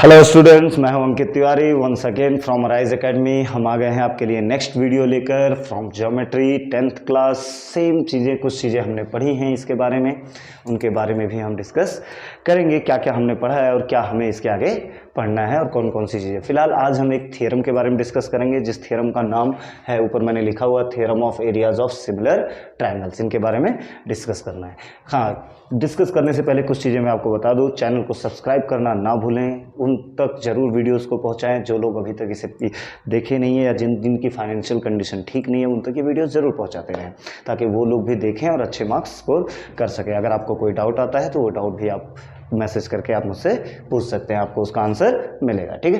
Hello students, मैं हूं Ankit Tiwari once again from Rise Academy. हम आ गए हैं आपके लिए नेक्स्ट वीडियो लेकर from geometry 10th class. Same चीज़ें, कुछ चीज़ें हमने पढ़ी हैं इसके बारे में, उनके बारे में भी हम डिस्कस करेंगे। क्या क्या हमने पढ़ा है और क्या हमें इसके आगे पढ़ना है और कौन कौन सी चीज़ें। फिलहाल आज हम एक थ्योरम के बारे में डिस्कस करेंगे, जिस थ्योरम का नाम है, ऊपर मैंने लिखा हुआ, theorem of areas of similar triangles. इनके बारे में डिस्कस करना है। हाँ, डिस्कस करने से पहले कुछ चीज़ें मैं आपको बता दूं। चैनल को सब्सक्राइब करना ना भूलें, उन तक जरूर वीडियोस को पहुंचाएं जो लोग अभी तक इसे देखे नहीं है या जिनकी फाइनेंशियल कंडीशन ठीक नहीं है, उन तक ये वीडियोस जरूर पहुंचाते रहें, ताकि वो लोग भी देखें और अच्छे मार्क्स स्कोर कर सकें। अगर आपको कोई डाउट आता है तो वो डाउट भी आप मैसेज करके आप मुझसे पूछ सकते हैं, आपको उसका आंसर मिलेगा। ठीक है,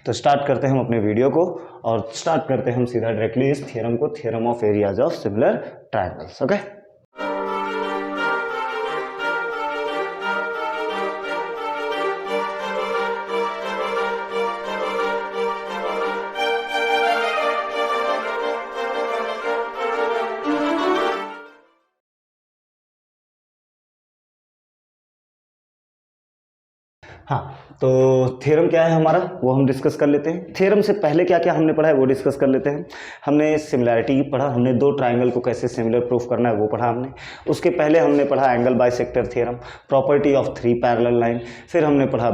तो स्टार्ट करते हैं हम अपने वीडियो को, और स्टार्ट करते हैं हम सीधा डायरेक्टली इस थ्योरम को, theorem of areas of similar triangles. Okay, हाँ, तो थ्योरम क्या है हमारा वो हम डिस्कस कर लेते हैं। थ्योरम से पहले क्या क्या हमने पढ़ा है वो डिस्कस कर लेते हैं। हमने सिमिलैरिटी पढ़ा, हमने दो ट्रायंगल को कैसे सिमिलर प्रूफ करना है वो पढ़ा हमने। उसके पहले हमने पढ़ा angle bisector theorem, property of three parallel line. फिर हमने पढ़ा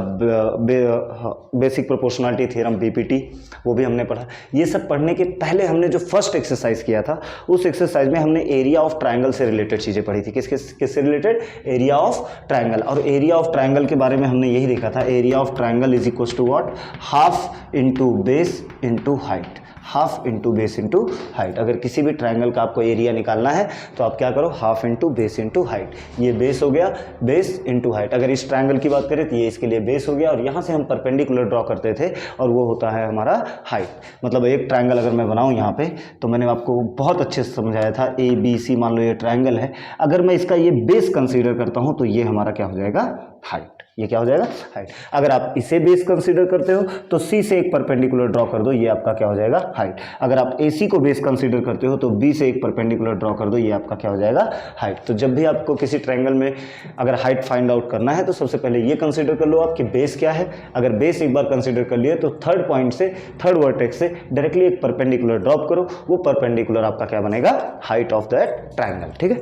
बेसिक प्रोपोर्शनलिटी थ्योरम बीपीटी, वो भी हमने पढ़ा। ये सब पढ़ने के पहले हमने जो फर्स्ट एक्सरसाइज किया था, उस एक्सरसाइज में हमने एरिया ऑफ ट्रायंगल से रिलेटेड चीज़ें पढ़ी थी। किससे रिलेटेड? Area of triangle. और एरिया ऑफ ट्रायंगल के बारे में हमने यही देखा था, area of triangle is equal to what? Half into base into height. Half into base into height. अगर किसी भी ट्रायंगल का आपको एरिया निकालना है तो आप क्या करो? Half into base into height. ये बेस हो गया, बेस इंटू हाइट। अगर इस ट्रायंगल की बात करें तो ये इसके लिए बेस हो गया, और यहाँ से हम परपेंडिकुलर ड्रॉ करते थे और वो होता है हमारा हाइट। मतलब एक ट्रायंगल अगर मैं बनाऊँ यहाँ पे, तो मैंने आपको बहुत अच्छे से समझाया था, ए बी सी मान लो ये ट्रायंगल है। अगर मैं इसका ये बेस कंसीडर करता हूँ तो ये हमारा क्या हो जाएगा? हाइट। ये क्या हो जाएगा? हाइट। अगर आप इसे बेस कंसीडर करते हो तो सी से एक परपेंडिकुलर ड्रॉ कर दो, ये आपका क्या हो जाएगा? हाइट। अगर आप AC को बेस कंसीडर करते हो तो B से एक परपेंडिकुलर ड्रॉ कर दो, ये आपका क्या हो जाएगा? हाइट। तो जब भी आपको किसी ट्रायंगल में अगर हाइट फाइंड आउट करना है तो सबसे पहले ये कंसीडर कर लो आपकी बेस क्या है। अगर बेस एक बार कंसीडर कर लिए तो थर्ड पॉइंट से, थर्ड वर्टेक्स से डायरेक्टली एक परपेंडिकुलर ड्रॉप करो, वो परपेंडिकुलर आपका क्या बनेगा? Height of that triangle. ठीक है,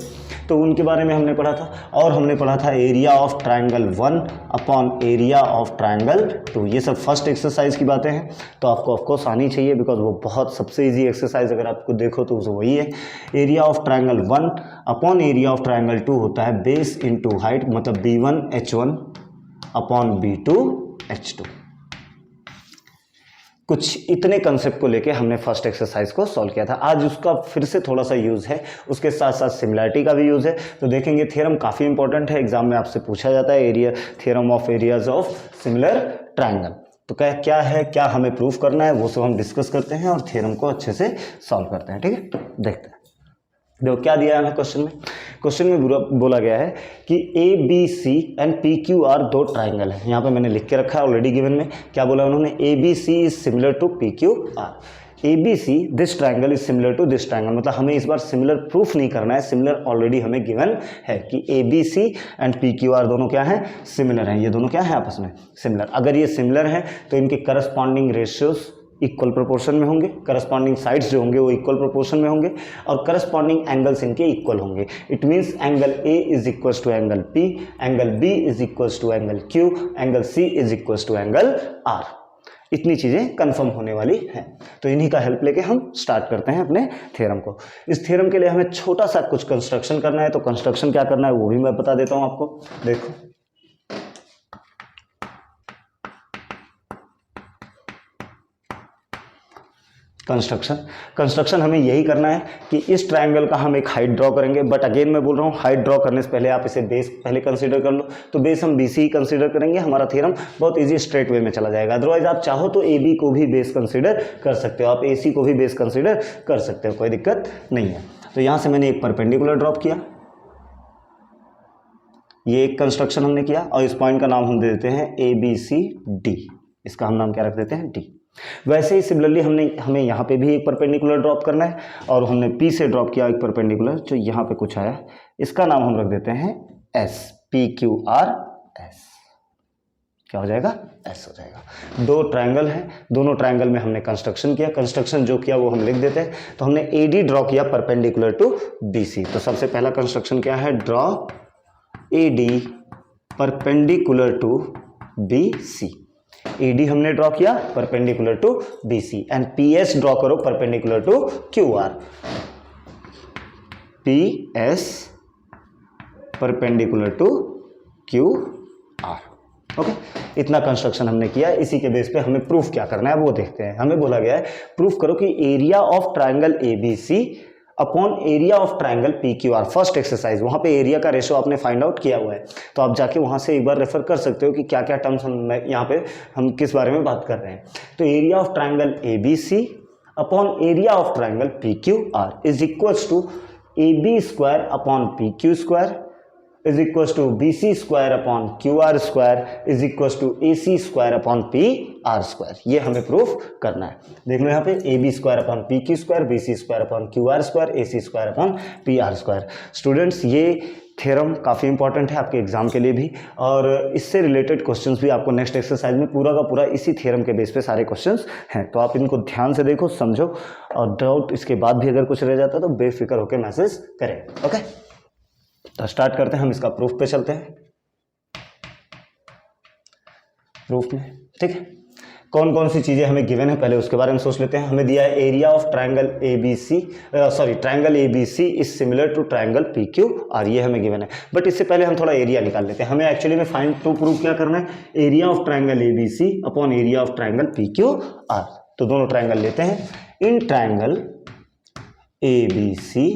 तो उनके बारे में हमने पढ़ा था। और हमने पढ़ा था area of triangle 1 upon area of triangle 2। ये सब फर्स्ट एक्सरसाइज की बातें हैं, तो आपको ऑफकोर्स आनी चाहिए, बिकॉज वो बहुत सबसे इजी एक्सरसाइज अगर आपको देखो तो वही है। Area of triangle 1 upon area of triangle 2 होता है बेस इंटू हाइट, मतलब B1 H1 upon B2 H2। कुछ इतने कंसेप्ट को लेके हमने फर्स्ट एक्सरसाइज को सॉल्व किया था। आज उसका फिर से थोड़ा सा यूज़ है, उसके साथ साथ सिमिलैरिटी का भी यूज़ है। तो देखेंगे, थ्योरम काफ़ी इंपॉर्टेंट है, एग्जाम में आपसे पूछा जाता है, area theorem of areas of similar triangle. तो क्या है, क्या हमें प्रूफ करना है, वो सब हम डिस्कस करते हैं और थ्योरम को अच्छे से सॉल्व करते हैं। ठीक है, देखते हैं। देखो क्या दिया है हमें क्वेश्चन में। क्वेश्चन में बोला गया है कि ABC एंड PQR दो ट्राइंगल है। यहाँ पे मैंने लिख के रखा है ऑलरेडी गिवन में। क्या बोला उन्होंने? ABC is similar to PQR। ABC this triangle is similar to this triangle. मतलब हमें इस बार सिमिलर प्रूफ नहीं करना है, सिमिलर ऑलरेडी हमें गिवन है कि ABC एंड PQR दोनों क्या हैं? सिमिलर हैं। ये दोनों क्या हैं? आपस में सिमिलर। अगर ये सिमिलर हैं तो इनके करस्पॉन्डिंग रेशियोज इक्वल प्रोपोर्शन में होंगे, करस्पॉन्डिंग साइड्स जो होंगे वो इक्वल प्रोपोर्शन में होंगे, और करस्पॉन्डिंग एंगल्स इनके इक्वल होंगे। It means angle A is equals to angle P, angle B is equals to angle Q, angle C is equals to angle R। इतनी चीजें कंफर्म होने वाली हैं। तो इन्हीं का हेल्प लेके हम स्टार्ट करते हैं अपने थ्योरम को। इस थ्योरम के लिए हमें छोटा सा कुछ कंस्ट्रक्शन करना है, तो कंस्ट्रक्शन क्या करना है वो भी मैं बता देता हूं आपको। देखो, कंस्ट्रक्शन हमें यही करना है कि इस ट्रायंगल का हम एक हाइट ड्रॉ करेंगे। बट अगेन मैं बोल रहा हूँ, हाइट ड्रॉ करने से पहले आप इसे बेस पहले कंसीडर कर लो। तो बेस हम BC ही कंसीडर करेंगे, हमारा थ्योरम बहुत इजी स्ट्रेट वे में चला जाएगा। अदरवाइज आप चाहो तो AB को भी बेस कंसीडर कर सकते हो, आप AC को भी बेस कंसीडर कर सकते हो, कोई दिक्कत नहीं है। तो यहाँ से मैंने एक परपेंडिकुलर ड्रॉप किया, ये एक कंस्ट्रक्शन हमने किया, और इस पॉइंट का नाम हम दे देते हैं ABCD। इसका हम नाम क्या रख देते हैं? D। वैसे ही सिमिलरली हमें यहाँ पे भी एक परपेंडिकुलर ड्रॉप करना है, और हमने P से ड्रॉप किया एक परपेंडिकुलर जो यहाँ पे कुछ आया, इसका नाम हम रख देते हैं S, PQRS। क्या हो जाएगा, एस हो जाएगा। दो ट्रायंगल हैं, दोनों ट्रायंगल में हमने कंस्ट्रक्शन किया, कंस्ट्रक्शन जो किया वो हम लिख देते हैं। तो हमने एडी ड्रॉ किया परपेंडिकुलर टू बीसी। तो सबसे पहला कंस्ट्रक्शन क्या है, draw AD perpendicular to BC. AD हमने ड्रॉ किया perpendicular to BC and PS draw करो perpendicular to QR. PS perpendicular to QR. Okay, इतना कंस्ट्रक्शन हमने किया। इसी के बेस पे हमें प्रूफ क्या करना है वो देखते हैं। हमें बोला गया है प्रूफ करो कि area of triangle ABC upon area of triangle PQR. First exercise, वहां पे एरिया का रेशो आपने फाइंड आउट किया हुआ है, तो आप जाके वहां से एक बार रेफर कर सकते हो कि क्या क्या टर्म्स हम यहाँ पे हम किस बारे में बात कर रहे हैं। तो area of triangle ABC upon area of triangle PQR is equals to AB square upon PQ square is equal to BC square upon QR square is equal to AC square upon PR square. ये हमें proof करना है। देख लो यहाँ पे AB square upon PQ square, BC square upon QR square, AC square upon PR square. Students, ये theorem काफ़ी important है आपके एग्जाम के लिए भी, और इससे रिलेटेड क्वेश्चंस भी आपको नेक्स्ट एक्सरसाइज में पूरा का पूरा इसी थ्योरम के बेस पे सारे क्वेश्चंस हैं। तो आप इनको ध्यान से देखो, समझो, और डाउट इसके बाद भी अगर कुछ रह जाता है तो बेफिक्र होकर मैसेज करें। ओके, तो स्टार्ट करते हैं, हम इसका प्रूफ पे चलते हैं। प्रूफ में ठीक है, कौन कौन सी चीजें हमें गिवन है पहले उसके बारे में सोच लेते हैं। हमें दिया है area of triangle ABC, triangle ABC is similar to triangle PQR, ये हमें गिवन है। बट इससे पहले हम थोड़ा एरिया निकाल लेते हैं। हमें एक्चुअली में फाइंड टू प्रूफ क्या करना है, area of triangle ABC upon area of triangle PQR. तो दोनों ट्रायंगल लेते हैं, in triangle ABC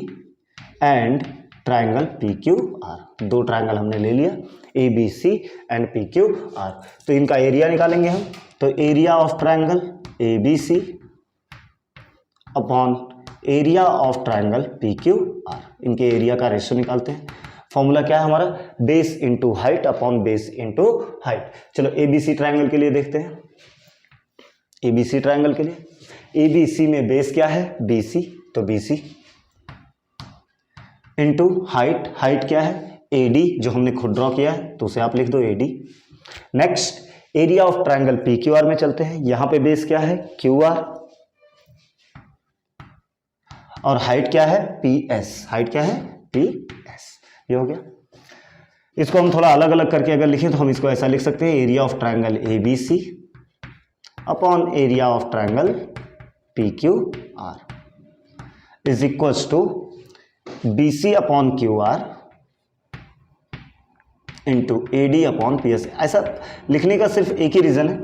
and triangle PQR। दो ट्रायंगल हमने ले लिया ABC एंड PQR, तो इनका एरिया निकालेंगे हम। तो area of triangle ABC upon area of triangle PQR, इनके एरिया का रेशियो निकालते हैं। फॉर्मूला क्या है हमारा, base into height upon base into height. चलो ABC ट्रायंगल के लिए देखते हैं। ABC ट्रायंगल के लिए ABC में बेस क्या है BC, तो BC इंटू हाइट, हाइट क्या है AD जो हमने खुद ड्रॉ किया है, तो उसे आप लिख दो AD। Next area of triangle PQR में चलते हैं। यहां पे बेस क्या है QR और हाइट क्या है PS, हाइट क्या है PS। ये हो गया। इसको हम थोड़ा अलग अलग करके अगर लिखें तो हम इसको ऐसा लिख सकते हैं, area of triangle ABC upon area of triangle PQR is equals to BC upon QR into AD upon PS। ऐसा लिखने का सिर्फ एक ही रीज़न है,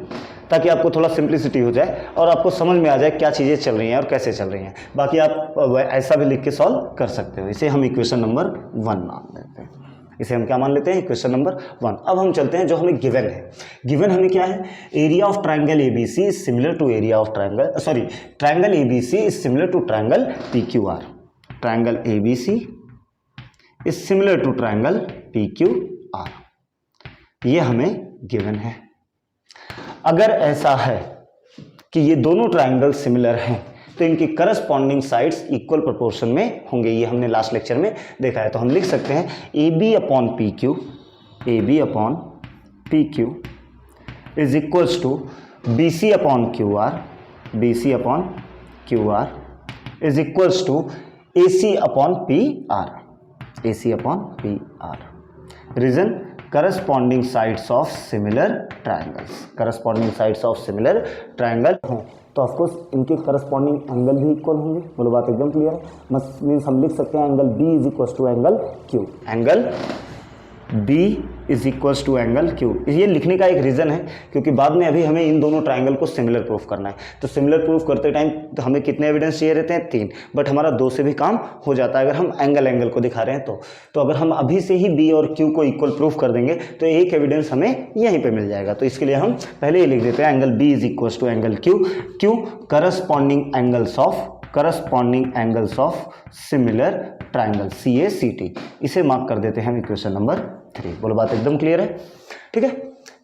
ताकि आपको थोड़ा सिंप्लिसिटी हो जाए और आपको समझ में आ जाए क्या चीज़ें चल रही हैं और कैसे चल रही हैं। बाकी आप ऐसा भी लिख के सॉल्व कर सकते हो। इसे हम इक्वेशन नंबर 1 मान लेते हैं। इसे हम क्या मान लेते हैं, इक्वेशन नंबर 1। अब हम चलते हैं जो हमें गिवन है। गिवन हमें क्या है, area of triangle ABC is similar to area of triangle triangle ABC is similar to triangle PQR। Triangle ABC is similar to triangle PQR, ये हमें गिवन है। अगर ऐसा है कि ये दोनों ट्रायंगल सिमिलर हैं तो इनकी करस्पॉन्डिंग साइड्स इक्वल प्रोपोर्शन में होंगे। ये हमने लास्ट लेक्चर में देखा है। तो हम लिख सकते हैं AB upon PQ, AB upon PQ is equals to BC upon QR, BC upon QR is equals to AC upon PR, AC upon PR। Reason, corresponding sides of similar triangles, corresponding sides of similar triangle हों तो of course इनके corresponding angle भी equal होंगे। बोलो बात एकदम clear है। Means हम लिख सकते हैं angle B is equal to angle Q, angle B is equal to angle Q। ये लिखने का एक रीज़न है क्योंकि बाद में अभी हमें इन दोनों ट्रायंगल को सिमिलर प्रूफ करना है। तो सिमिलर प्रूफ करते टाइम तो हमें कितने एविडेंस चाहिए रहते हैं, 3, बट हमारा 2 से भी काम हो जाता है अगर हम एंगल को दिखा रहे हैं तो अगर हम अभी से ही B और Q को इक्वल प्रूफ कर देंगे तो एक एविडेंस हमें यहीं पर मिल जाएगा। तो इसके लिए हम पहले ही लिख देते हैं angle B is equal to angle Q corresponding angles of similar triangle CACT। इसे मार्क कर देते हैं हम इक्वेशन नंबर 3। बोलो बात एकदम क्लियर है, ठीक है।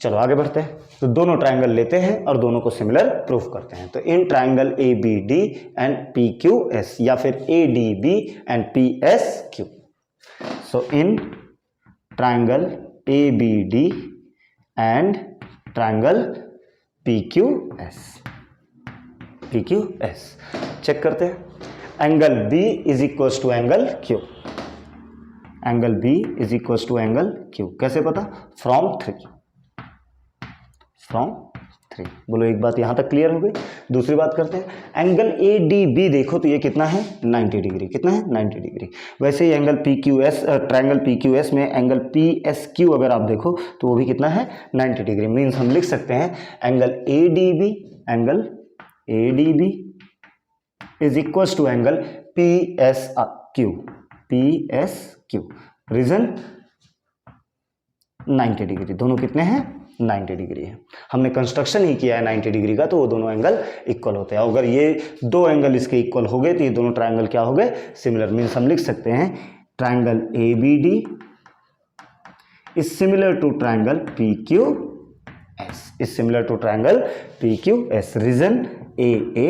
चलो आगे बढ़ते हैं। तो दोनों ट्रायंगल लेते हैं और दोनों को सिमिलर प्रूफ करते हैं। तो इन ट्रायंगल ABD एंड PQS या फिर ADB and PSQ। So in triangle ABD and triangle PQS। Check करते हैं। Angle B is equal to angle Q। Angle B is equal to angle Q कैसे पता? फ्रॉम 3। बोलो एक बात यहां तक क्लियर हो गई। दूसरी बात करते हैं। एंगल ADB देखो तो ये कितना है? 90 डिग्री। कितना है? 90 डिग्री। वैसे ही एंगल PQS, ट्रायंगल PQS में एंगल PSQ अगर आप देखो तो वो भी कितना है? 90 डिग्री। मीन्स हम लिख सकते हैं angle ADB is equal to angle PSQ। Reason 90 degree. दोनों कितने हैं? 90 डिग्री है। हमने कंस्ट्रक्शन ही किया है 90 डिग्री का, तो वो दोनों एंगल इक्वल होते हैं। अगर ये दो एंगल इसके इक्वल हो गए तो ये दोनों ट्रायंगल क्या हो गए? सिमिलर। मीन्स हम लिख सकते हैं triangle ABD is similar to triangle PQS। Reason AA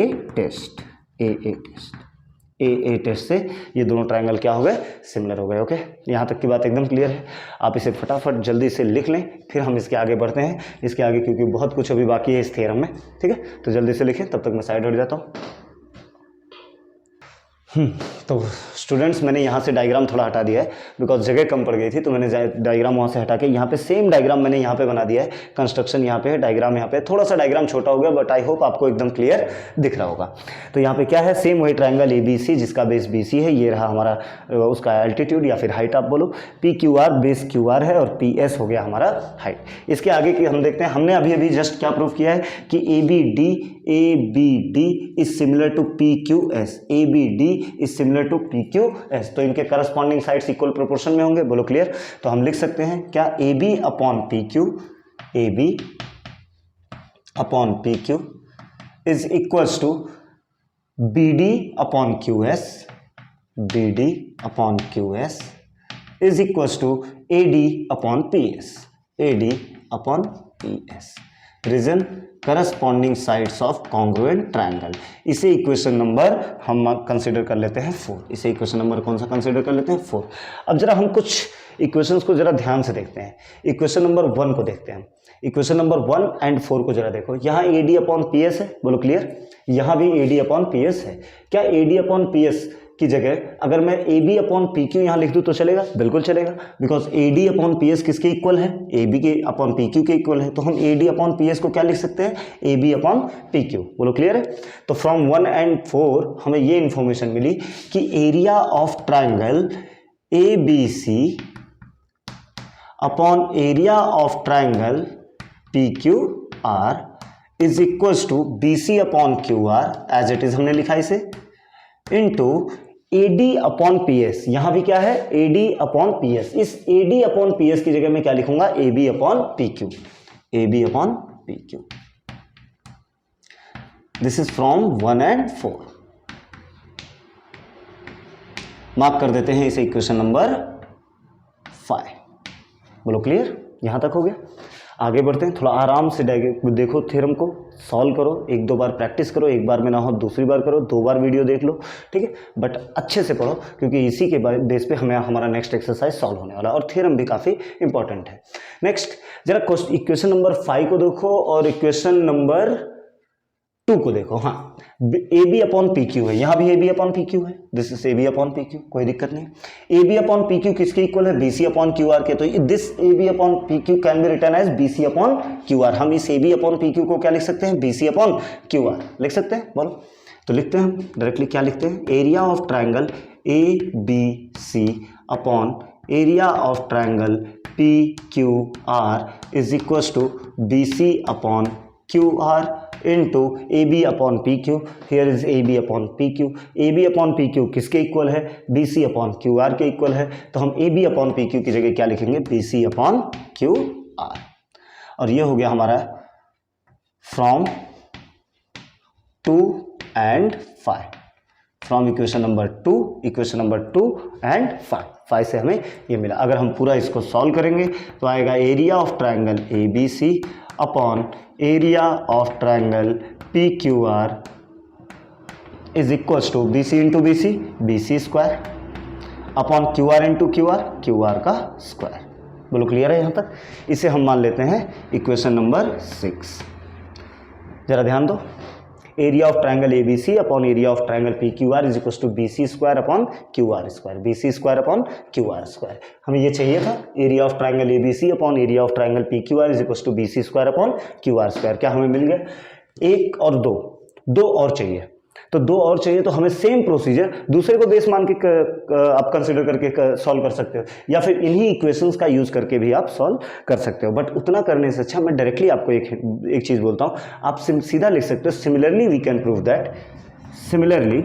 test से ये दोनों ट्रायंगल क्या हो गए? सिमिलर हो गए। ओके, यहाँ तक की बात एकदम क्लियर है। आप इसे फटाफट जल्दी से लिख लें, फिर हम इसके आगे बढ़ते हैं। इसके आगे क्योंकि बहुत कुछ अभी बाकी है इस थ्योरम में। ठीक है, तो जल्दी से लिखें, तब तक मैं साइड हट जाता हूँ। तो स्टूडेंट्स मैंने यहाँ से डायग्राम थोड़ा हटा दिया है बिकॉज जगह कम पड़ गई थी, तो मैंने डायग्राम वहाँ से हटा के यहाँ पे सेम डायग्राम मैंने यहाँ पे बना दिया है। कंस्ट्रक्शन यहाँ पे है, डायग्राम यहाँ पे। थोड़ा सा डायग्राम छोटा हो गया बट आई होप आपको एकदम क्लियर दिख रहा होगा। तो यहाँ पे क्या है? सेम वही ट्रायंगल ABC जिसका बेस BC है। ये रहा हमारा उसका एल्टीट्यूड या फिर हाइट आप बोलो। PQR बेस QR है और PS हो गया हमारा हाइट। इसके आगे की हम देखते हैं। हमने अभी जस्ट क्या प्रूव किया है कि ABD is similar to PQS। ABD is similar to PQS। तो इनके करस्पॉन्डिंग साइड्स इक्वल प्रोपोर्शन में होंगे। बोलो क्लियर? तो हम लिख सकते हैं क्या? AB upon PQ is equals to BD upon QS is equals to AD upon PS। Reason corresponding sides of congruent triangle. इसे इक्वेशन नंबर हम कंसिडर कर लेते हैं 4। इसे इक्वेशन नंबर कौन सा कंसिडर कर लेते हैं? 4। अब जरा हम कुछ इक्वेशंस को जरा ध्यान से देखते हैं। इक्वेशन नंबर 1 को देखते हैं। इक्वेशन नंबर 1 एंड 4 को जरा देखो। यहाँ AD अपॉन PS है। बोलो क्लियर? यहाँ भी AD अपॉन PS है। क्या AD अपॉन PS की जगह अगर मैं AB अपॉन PQ यहाँ लिख दूँ तो चलेगा? बिल्कुल चलेगा, बिकॉज AD अपॉन PS किसके इक्वल है? AB के अपॉन PQ के इक्वल है। तो हम AD अपॉन PS को क्या लिख सकते हैं? AB upon PQ। बोलो क्लियर है? तो फ्रॉम 1 एंड 4 हमें ये इंफॉर्मेशन मिली कि area of triangle ABC upon area of triangle PQR is equals to BC upon QR as it is हमने लिखा इसे, इनटू AD अपॉन PS। यहां भी क्या है? AD upon PS। इस AD अपॉन PS की जगह मैं क्या लिखूंगा? AB upon PQ। This is from 1 and 4। Mark कर देते हैं इसे इक्वेशन नंबर 5। बोलो क्लियर? यहां तक हो गया। आगे बढ़ते हैं। थोड़ा आराम से देखो, थ्योरम को सॉल्व करो। 1-2 बार प्रैक्टिस करो, एक बार में ना हो दूसरी बार करो, 2 बार वीडियो देख लो। ठीक है, बट अच्छे से पढ़ो क्योंकि इसी के बेस पे हमें हमारा नेक्स्ट एक्सरसाइज सॉल्व होने वाला है और थ्योरम भी काफ़ी इंपॉर्टेंट है। नेक्स्ट जरा इक्वेशन नंबर 5 को देखो और इक्वेशन नंबर 2 को देखो। हाँ, AB अपॉन PQ है। यहाँ भी AB अपॉन PQ है। This is AB upon PQ, कोई दिक्कत नहीं। AB अपॉन PQ किसके इक्वल है? BC अपॉन QR के। तो this AB upon PQ can be written as BC upon QR। हम इस AB अपॉन PQ को क्या लिख सकते हैं? BC अपॉन QR लिख सकते हैं। बोलो तो लिखते हैं हम डायरेक्टली। क्या लिखते हैं? Area of triangle ABC upon area of triangle PQR is equal to BC upon QR into AB upon PQ। here is AB upon PQ। AB upon PQ किसके इक्वल है? BC upon QR के equal है। तो हम AB upon PQ की जगह क्या लिखेंगे? BC upon QR। और ये हो गया हमारा from 2 and 5। From equation number 2 and 5 से हमें ये मिला। अगर हम पूरा इसको सॉल्व करेंगे तो आएगा area of triangle ABC upon area of triangle PQR is equals to BC into BC square upon QR into QR का स्क्वायर। बोलो क्लियर है यहाँ तक। इसे हम मान लेते हैं इक्वेशन नंबर 6। जरा ध्यान दो, area of triangle A B C upon area of triangle P Q R is equal to B C square upon Q R square, B C square upon Q R square. हमें ये चाहिए था area of triangle A B C upon area of triangle P Q R is equal to B C square upon Q R square. क्या हमें मिल गया? एक और दो और चाहिए, तो दो और चाहिए, तो हमें सेम प्रोसीजर दूसरे को बेस मान के आप कंसिडर करके सॉल्व कर सकते हो, या फिर इन्हीं इक्वेशंस का यूज करके भी आप सॉल्व कर सकते हो। बट उतना करने से अच्छा मैं डायरेक्टली आपको एक चीज बोलता हूं, आप सीधा लिख सकते हो similarly we can prove that, similarly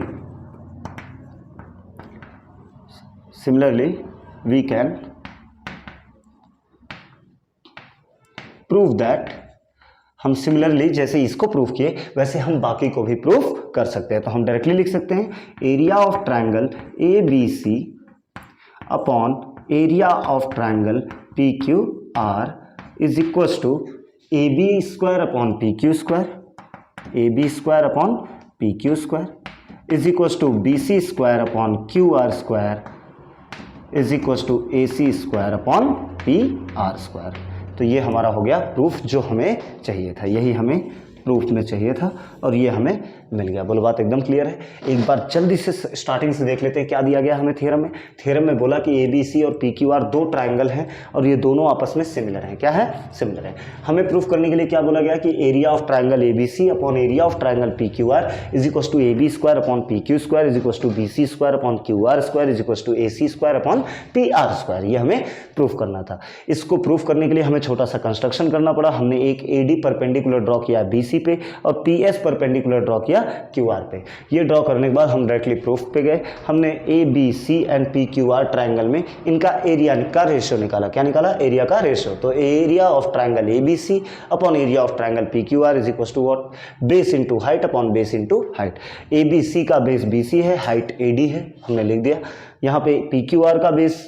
we can prove that, हम सिमिलरली जैसे इसको प्रूव किए वैसे हम बाकी को भी प्रूव कर सकते हैं। तो हम डायरेक्टली लिख सकते हैं area of triangle A B C upon area of triangle P Q R is equals to A B square upon P Q square, A B square upon P Q square is equals to B C square upon Q R square is equals to A C square upon P R square. तो ये हमारा हो गया proof जो हमें चाहिए था, यही हमें प्रूफ में चाहिए था और ये हमें मिल गया। बोलो बात एकदम क्लियर है। एक बार जल्दी से स्टार्टिंग से देख लेते हैं क्या दिया गया हमें थ्योरम में। थ्योरम में बोला कि ए बी सी और पी क्यू आर दो ट्राइंगल हैं और ये दोनों आपस में सिमिलर हैं। क्या है? सिमिलर है। हमें प्रूफ करने के लिए क्या बोला गया कि area of triangle A B C upon area of triangle P Q R is equal to A B square upon P Q square is equal to B C square upon Q R square is equal to A C square upon P R square. ये हमें proof करना था। इसको proof करने के लिए हमें छोटा सा कंस्ट्रक्शन करना पड़ा। हमने एक ए डी परपेंडिकुलर ड्रॉ किया बी सी पे और पी एस परपेंडिकुलर ड्रॉ किया क्यू आर पे। ये ड्रॉ करने के बाद हम डायरेक्टली प्रूफ पे गए। हमने A B C and P Q R triangle में इनका एरिया का रेशियो निकाला। क्या निकाला? एरिया का रेशियो। तो area of triangle A B C upon area of triangle P Q R is equal to what? Base into height upon base into height. A B C का base B C है, height A D है, हमने लिख दिया। यहाँ पे P Q are का base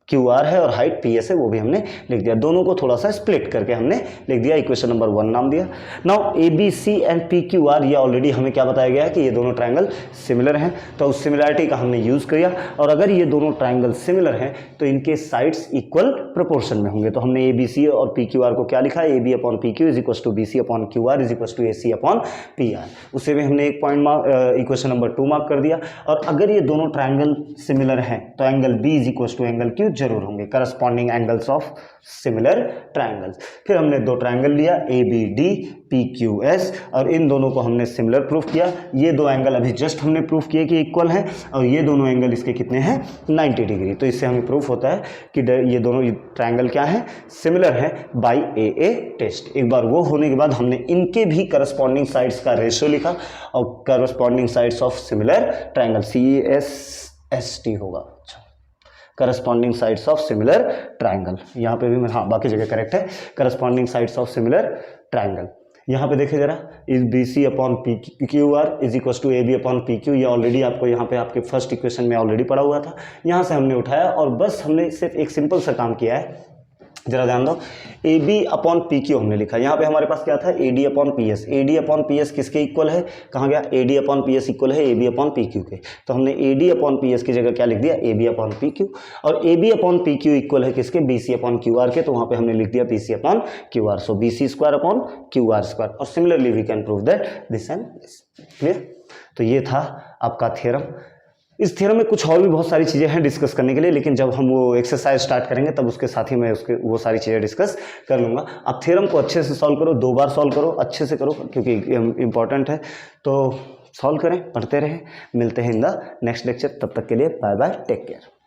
Q R है और हाइट पी एस है, वो भी हमने लिख दिया। दोनों को थोड़ा सा स्प्लिट करके हमने लिख दिया, इक्वेशन नंबर 1 नाम दिया। Now A B C and P Q R, ये ऑलरेडी हमें क्या बताया गया है कि ये दोनों ट्राइंगल सिमिलर हैं, तो उस सिमिलरिटी का हमने यूज किया। और अगर ये दोनों ट्राइंगल सिमिलर हैं तो इनके साइड्स इक्वल प्रोपोर्शन में होंगे। तो हमने ए बी सी और पी क्यू आर को क्या लिखा? A B upon P Q is equal to B C upon Q R is equal to A C upon P R. उसे भी हमने एक पॉइंट इक्वेशन नंबर 2 मार्क कर दिया। और अगर ये दोनों ट्राइंगल सिमिलर हैं तो angle B is equal to angle Q जरूर होंगे, corresponding angles of similar triangles. फिर हमने दो ट्राइंगल लिया A B D P Q S और इन दोनों को हमने सिमिलर प्रूफ किया। ये दो एंगल अभी जस्ट हमने प्रूफ किए कि इक्वल हैं और ये दोनों एंगल इसके कितने हैं? 90 डिग्री। तो इससे हमें प्रूफ होता है कि ये दोनों ट्राइंगल क्या है? सिमिलर है बाय ए टेस्ट। एक बार वो होने के बाद हमने इनके भी करस्पॉन्डिंग साइड्स का रेशियो लिखा और corresponding sides of similar triangle CSST होगा, corresponding sides of similar triangle. यहाँ पे भी हाँ बाकी जगह करेक्ट है, corresponding sides of similar triangle. यहाँ पे देखिए जरा, is B C upon P Q R is equal to A B upon P Q. ये ऑलरेडी आपको यहाँ पे आपके फर्स्ट इक्वेशन में ऑलरेडी पड़ा हुआ था। यहाँ से हमने उठाया और बस हमने सिर्फ एक सिंपल सा काम किया है। जरा ध्यान दो, A B upon P Q हमने लिखा। यहाँ पे हमारे पास क्या था? A D upon P S. A D upon P S किसके इक्वल है? कहाँ गया? A D upon P S equal है A B upon P Q के। तो हमने A D upon P S की जगह क्या लिख दिया? A B upon P Q. और A B upon P Q equal है किसके? B C upon Q R के। तो वहाँ पे हमने लिख दिया B C upon Q R. So B C square upon Q R square. और similarly we can prove that this and this. Clear? तो ये था आपका थ्योरम। इस थ्योरम में कुछ और भी बहुत सारी चीज़ें हैं डिस्कस करने के लिए, लेकिन जब हम वो एक्सरसाइज स्टार्ट करेंगे तब उसके साथ ही मैं वो सारी चीज़ें डिस्कस कर लूँगा। आप थ्योरम को अच्छे से सॉल्व करो, 2 बार सॉल्व करो, अच्छे से करो क्योंकि इंपॉर्टेंट है। तो सॉल्व करें, पढ़ते रहें। मिलते हैं इन द नेक्स्ट लेक्चर। तब तक के लिए बाय बाय, टेक केयर।